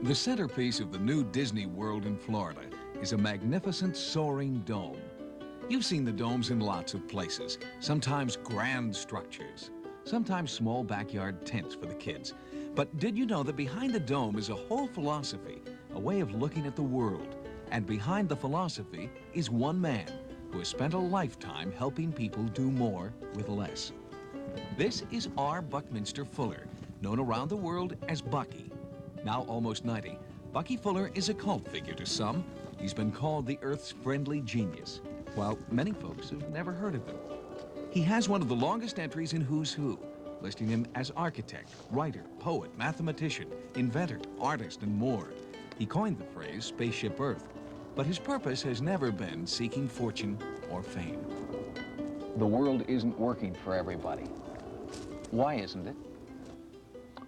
The centerpiece of the new Disney World in Florida is a magnificent soaring dome. You've seen the domes in lots of places, sometimes grand structures, sometimes small backyard tents for the kids. But did you know that behind the dome is a whole philosophy, a way of looking at the world? And behind the philosophy is one man who has spent a lifetime helping people do more with less. This is R. Buckminster Fuller, known around the world as Bucky. Now almost 90, Bucky Fuller is a cult figure to some. He's been called the Earth's friendly genius, while many folks have never heard of him. He has one of the longest entries in Who's Who, listing him as architect, writer, poet, mathematician, inventor, artist, and more. He coined the phrase Spaceship Earth, but his purpose has never been seeking fortune or fame. The world isn't working for everybody. Why isn't it?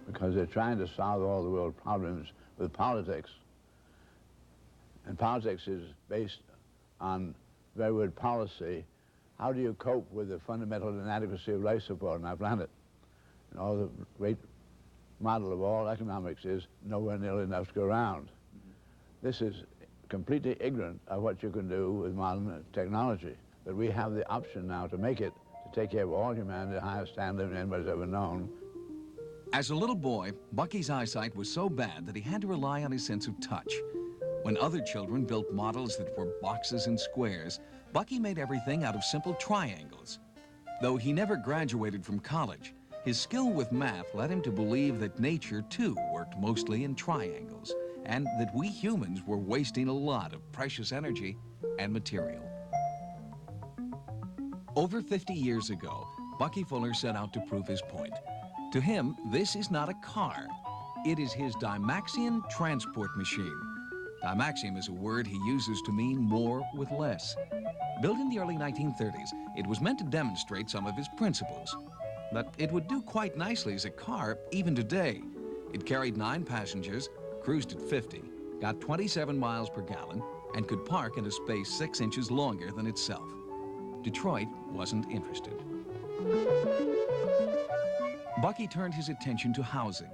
Because they're trying to solve all the world problems with politics. And politics is based on the very word policy. How do you cope with the fundamental inadequacy of life support on our planet? And all the great model of all economics is nowhere nearly enough to go around. This is completely ignorant of what you can do with modern technology. But we have the option now to make it, to take care of all humanity, the highest standard anybody's ever known. As a little boy, Bucky's eyesight was so bad that he had to rely on his sense of touch. When other children built models that were boxes and squares, Bucky made everything out of simple triangles. Though he never graduated from college, his skill with math led him to believe that nature, too, worked mostly in triangles, and that we humans were wasting a lot of precious energy and material. Over 50 years ago, Bucky Fuller set out to prove his point. To him, this is not a car. It is his Dymaxion transport machine. Dymaxion is a word he uses to mean more with less. Built in the early 1930s, it was meant to demonstrate some of his principles. But it would do quite nicely as a car even today. It carried 9 passengers, cruised at 50, got 27 miles per gallon, and could park in a space 6 inches longer than itself. Detroit wasn't interested. Bucky turned his attention to housing.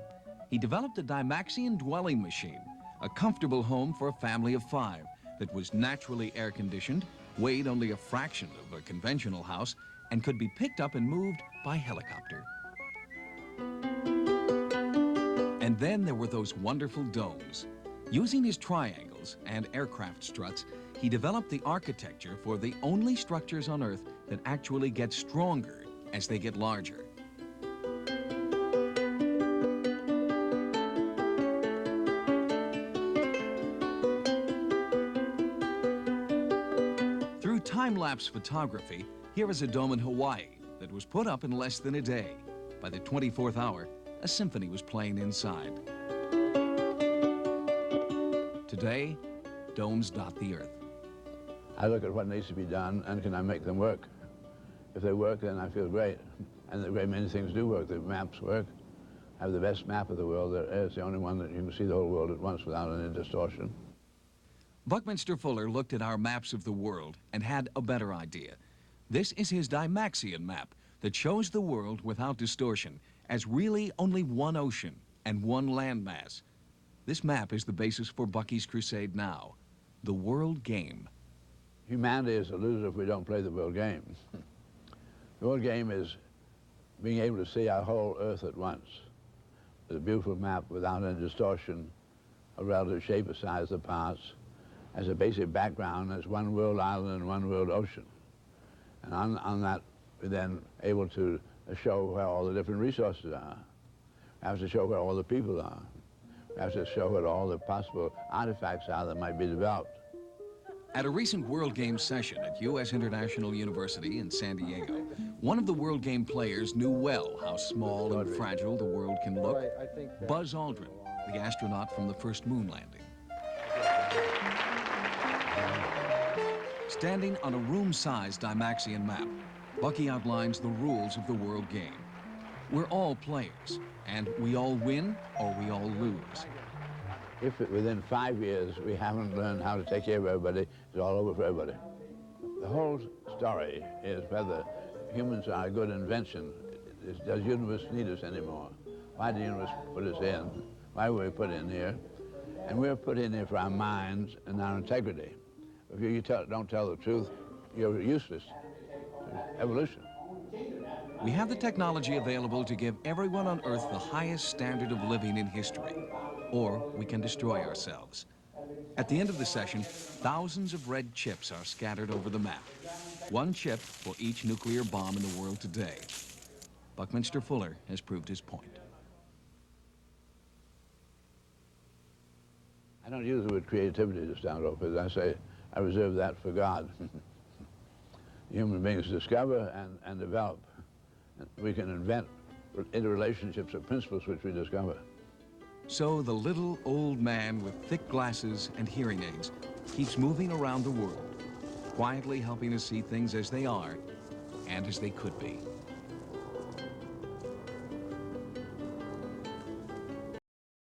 He developed a Dymaxion dwelling machine, a comfortable home for a family of 5 that was naturally air-conditioned, weighed only a fraction of a conventional house, and could be picked up and moved by helicopter. And then there were those wonderful domes. Using his triangles and aircraft struts, he developed the architecture for the only structures on Earth that actually get stronger as they get larger. Through time-lapse photography, here is a dome in Hawaii that was put up in less than a day. By the 24th hour, a symphony was playing inside. Today, domes dot the Earth. I look at what needs to be done and can I make them work. If they work, then I feel great. And a great many things do work. The maps work. I have the best map of the world there is, the only one that you can see the whole world at once without any distortion. Buckminster Fuller looked at our maps of the world and had a better idea. This is his Dymaxion map that shows the world without distortion as really only one ocean and one landmass. This map is the basis for Bucky's crusade now, the world game. Humanity is a loser if we don't play the world game. The world game is being able to see our whole Earth at once. It's a beautiful map without any distortion, a relative shape and size of the parts. As a basic background, there's one world island and one world ocean. And on that, we're then able to show where all the different resources are. We have to show where all the people are. We have to show where all the possible artifacts are that might be developed. At a recent World Game session at U.S. International University in San Diego, one of the World Game players knew well how small and fragile the world can look. Buzz Aldrin, the astronaut from the first moon landing. Standing on a room-sized Dymaxion map, Bucky outlines the rules of the world game. We're all players, and we all win or we all lose. If within 5 years we haven't learned how to take care of everybody, it's all over for everybody. The whole story is whether humans are a good invention. Does the universe need us anymore? Why did the universe put us in? Why were we put in here? And we're put in there for our minds and our integrity. If you don't tell the truth, you're useless. Evolution. We have the technology available to give everyone on Earth the highest standard of living in history, or we can destroy ourselves. At the end of the session, thousands of red chips are scattered over the map. One chip for each nuclear bomb in the world today. Buckminster Fuller has proved his point. I don't use the word creativity to start off with. I say I reserve that for God. Human beings discover and develop. We can invent interrelationships of principles which we discover. So the little old man with thick glasses and hearing aids keeps moving around the world, quietly helping us see things as they are and as they could be.